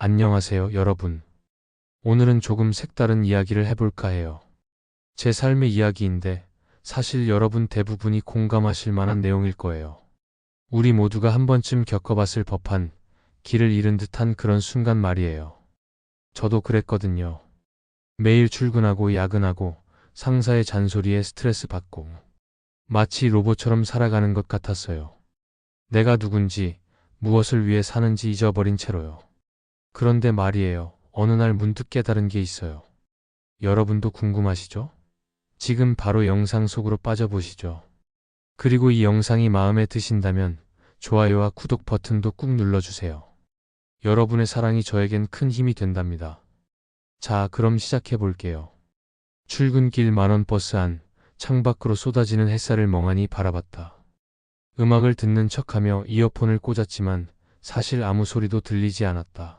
안녕하세요, 여러분. 오늘은 조금 색다른 이야기를 해볼까 해요. 제 삶의 이야기인데 사실 여러분 대부분이 공감하실 만한 내용일 거예요. 우리 모두가 한 번쯤 겪어봤을 법한 길을 잃은 듯한 그런 순간 말이에요. 저도 그랬거든요. 매일 출근하고 야근하고 상사의 잔소리에 스트레스 받고 마치 로봇처럼 살아가는 것 같았어요. 내가 누군지 무엇을 위해 사는지 잊어버린 채로요. 그런데 말이에요. 어느 날 문득 깨달은 게 있어요. 여러분도 궁금하시죠? 지금 바로 영상 속으로 빠져보시죠. 그리고 이 영상이 마음에 드신다면 좋아요와 구독 버튼도 꾹 눌러주세요. 여러분의 사랑이 저에겐 큰 힘이 된답니다. 자, 그럼 시작해 볼게요. 출근길 만원 버스 안, 창밖으로 쏟아지는 햇살을 멍하니 바라봤다. 음악을 듣는 척하며 이어폰을 꽂았지만 사실 아무 소리도 들리지 않았다.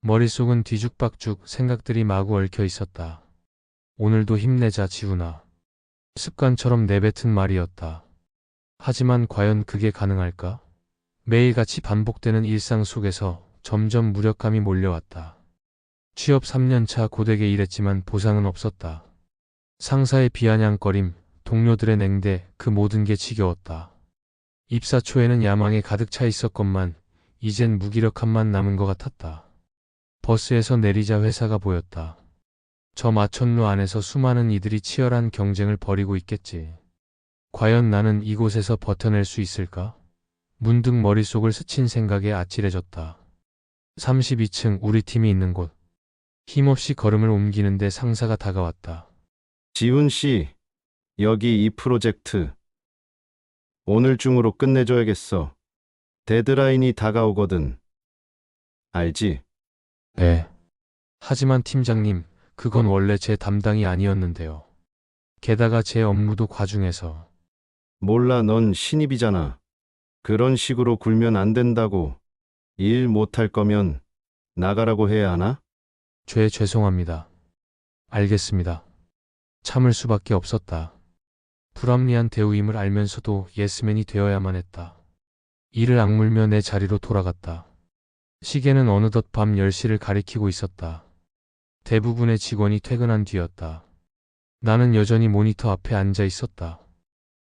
머릿속은 뒤죽박죽 생각들이 마구 얽혀 있었다. 오늘도 힘내자, 지훈아. 습관처럼 내뱉은 말이었다. 하지만 과연 그게 가능할까? 매일같이 반복되는 일상 속에서 점점 무력감이 몰려왔다. 취업 3년차 고되게 일했지만 보상은 없었다. 상사의 비아냥거림, 동료들의 냉대, 그 모든 게 지겨웠다. 입사 초에는 야망에 가득 차 있었건만 이젠 무기력함만 남은 것 같았다. 버스에서 내리자 회사가 보였다. 저 마천루 안에서 수많은 이들이 치열한 경쟁을 벌이고 있겠지. 과연 나는 이곳에서 버텨낼 수 있을까? 문득 머릿속을 스친 생각에 아찔해졌다. 32층 우리 팀이 있는 곳. 힘없이 걸음을 옮기는데 상사가 다가왔다. 지훈 씨, 여기 이 프로젝트 오늘 중으로 끝내줘야겠어. 데드라인이 다가오거든. 알지? 네. 하지만 팀장님, 그건 원래 제 담당이 아니었는데요. 게다가 제 업무도 과중해서. 몰라, 넌 신입이잖아. 그런 식으로 굴면 안 된다고. 일 못할 거면 나가라고 해야 하나? 죄송합니다. 알겠습니다. 참을 수밖에 없었다. 불합리한 대우임을 알면서도 예스맨이 되어야만 했다. 이를 악물며 내 자리로 돌아갔다. 시계는 어느덧 밤 10시를 가리키고 있었다. 대부분의 직원이 퇴근한 뒤였다. 나는 여전히 모니터 앞에 앉아 있었다.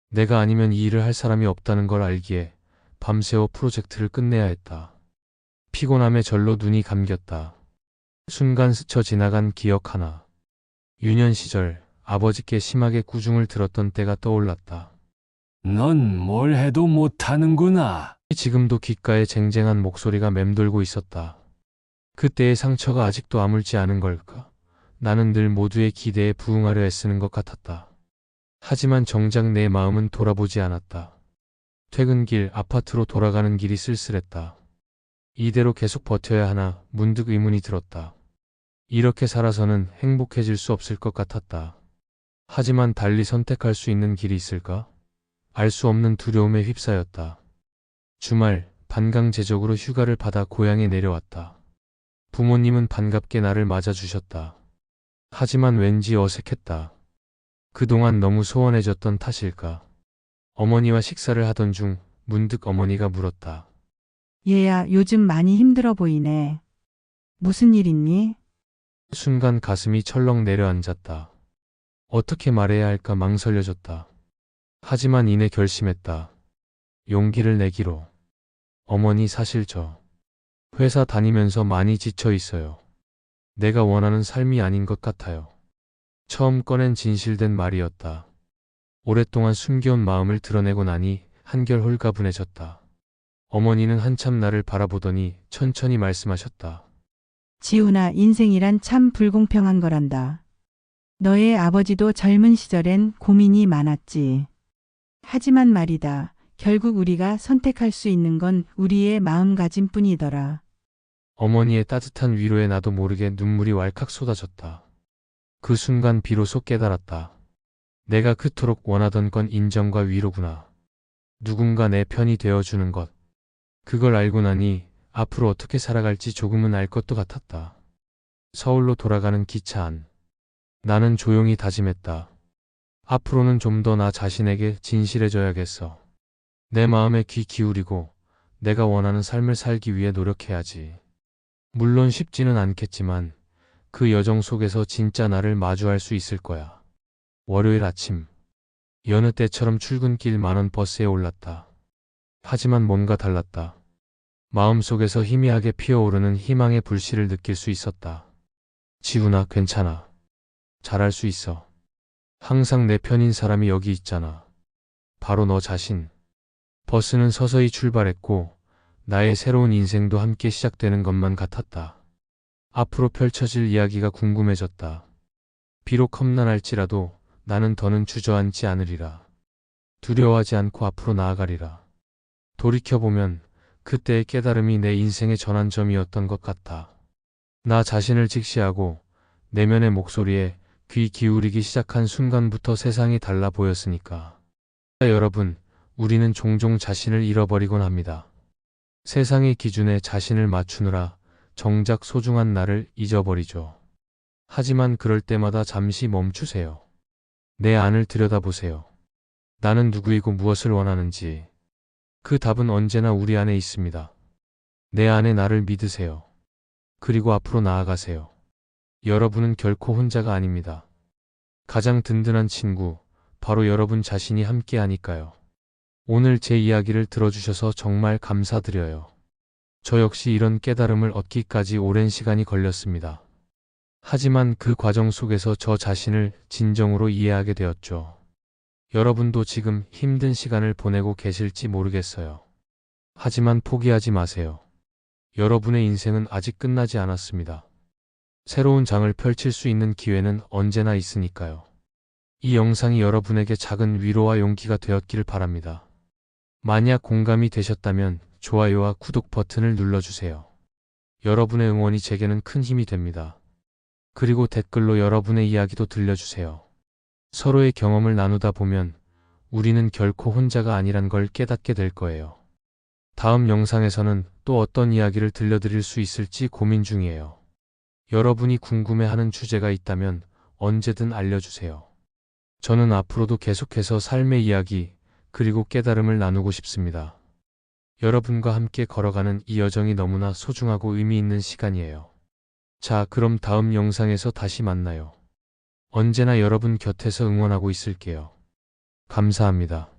내가 아니면 이 일을 할 사람이 없다는 걸 알기에 밤새워 프로젝트를 끝내야 했다. 피곤함에 절로 눈이 감겼다. 순간 스쳐 지나간 기억 하나. 유년 시절 아버지께 심하게 꾸중을 들었던 때가 떠올랐다. 넌 뭘 해도 못하는구나. 지금도 귓가에 쟁쟁한 목소리가 맴돌고 있었다. 그때의 상처가 아직도 아물지 않은 걸까? 나는 늘 모두의 기대에 부응하려 애쓰는 것 같았다. 하지만 정작 내 마음은 돌아보지 않았다. 퇴근길, 아파트로 돌아가는 길이 쓸쓸했다. 이대로 계속 버텨야 하나 문득 의문이 들었다. 이렇게 살아서는 행복해질 수 없을 것 같았다. 하지만 달리 선택할 수 있는 길이 있을까? 알 수 없는 두려움에 휩싸였다. 주말, 반강제적으로 휴가를 받아 고향에 내려왔다. 부모님은 반갑게 나를 맞아주셨다. 하지만 왠지 어색했다. 그동안 너무 소원해졌던 탓일까? 어머니와 식사를 하던 중 문득 어머니가 물었다. 얘야, 요즘 많이 힘들어 보이네. 무슨 일 있니? 순간 가슴이 철렁 내려앉았다. 어떻게 말해야 할까 망설여졌다. 하지만 이내 결심했다. 용기를 내기로. 어머니, 사실 저 회사 다니면서 많이 지쳐 있어요. 내가 원하는 삶이 아닌 것 같아요. 처음 꺼낸 진실된 말이었다. 오랫동안 숨겨온 마음을 드러내고 나니 한결 홀가분해졌다. 어머니는 한참 나를 바라보더니 천천히 말씀하셨다. 지훈아, 인생이란 참 불공평한 거란다. 너의 아버지도 젊은 시절엔 고민이 많았지. 하지만 말이다. 결국 우리가 선택할 수 있는 건 우리의 마음가짐 뿐이더라. 어머니의 따뜻한 위로에 나도 모르게 눈물이 왈칵 쏟아졌다. 그 순간 비로소 깨달았다. 내가 그토록 원하던 건 인정과 위로구나. 누군가 내 편이 되어주는 것. 그걸 알고 나니 앞으로 어떻게 살아갈지 조금은 알 것도 같았다. 서울로 돌아가는 기차 안. 나는 조용히 다짐했다. 앞으로는 좀 더 나 자신에게 진실해져야겠어. 내 마음에 귀 기울이고 내가 원하는 삶을 살기 위해 노력해야지. 물론 쉽지는 않겠지만 그 여정 속에서 진짜 나를 마주할 수 있을 거야. 월요일 아침, 여느 때처럼 출근길 많은 버스에 올랐다. 하지만 뭔가 달랐다. 마음속에서 희미하게 피어오르는 희망의 불씨를 느낄 수 있었다. 지훈아, 괜찮아. 잘할 수 있어. 항상 내 편인 사람이 여기 있잖아. 바로 너 자신. 버스는 서서히 출발했고 나의 새로운 인생도 함께 시작되는 것만 같았다. 앞으로 펼쳐질 이야기가 궁금해졌다. 비록 험난할지라도 나는 더는 주저앉지 않으리라. 두려워하지 않고 앞으로 나아가리라. 돌이켜보면 그때의 깨달음이 내 인생의 전환점이었던 것 같아. 나 자신을 직시하고 내면의 목소리에 귀 기울이기 시작한 순간부터 세상이 달라 보였으니까. 여러분, 우리는 종종 자신을 잃어버리곤 합니다. 세상의 기준에 자신을 맞추느라 정작 소중한 나를 잊어버리죠. 하지만 그럴 때마다 잠시 멈추세요. 내 안을 들여다보세요. 나는 누구이고 무엇을 원하는지. 그 답은 언제나 우리 안에 있습니다. 내 안에 나를 믿으세요. 그리고 앞으로 나아가세요. 여러분은 결코 혼자가 아닙니다. 가장 든든한 친구, 바로 여러분 자신이 함께하니까요. 오늘 제 이야기를 들어주셔서 정말 감사드려요. 저 역시 이런 깨달음을 얻기까지 오랜 시간이 걸렸습니다. 하지만 그 과정 속에서 저 자신을 진정으로 이해하게 되었죠. 여러분도 지금 힘든 시간을 보내고 계실지 모르겠어요. 하지만 포기하지 마세요. 여러분의 인생은 아직 끝나지 않았습니다. 새로운 장을 펼칠 수 있는 기회는 언제나 있으니까요. 이 영상이 여러분에게 작은 위로와 용기가 되었길 바랍니다. 만약 공감이 되셨다면 좋아요와 구독 버튼을 눌러주세요. 여러분의 응원이 제게는 큰 힘이 됩니다. 그리고 댓글로 여러분의 이야기도 들려주세요. 서로의 경험을 나누다 보면 우리는 결코 혼자가 아니란 걸 깨닫게 될 거예요. 다음 영상에서는 또 어떤 이야기를 들려드릴 수 있을지 고민 중이에요. 여러분이 궁금해하는 주제가 있다면 언제든 알려주세요. 저는 앞으로도 계속해서 삶의 이야기 그리고 깨달음을 나누고 싶습니다. 여러분과 함께 걸어가는 이 여정이 너무나 소중하고 의미 있는 시간이에요. 자, 그럼 다음 영상에서 다시 만나요. 언제나 여러분 곁에서 응원하고 있을게요. 감사합니다.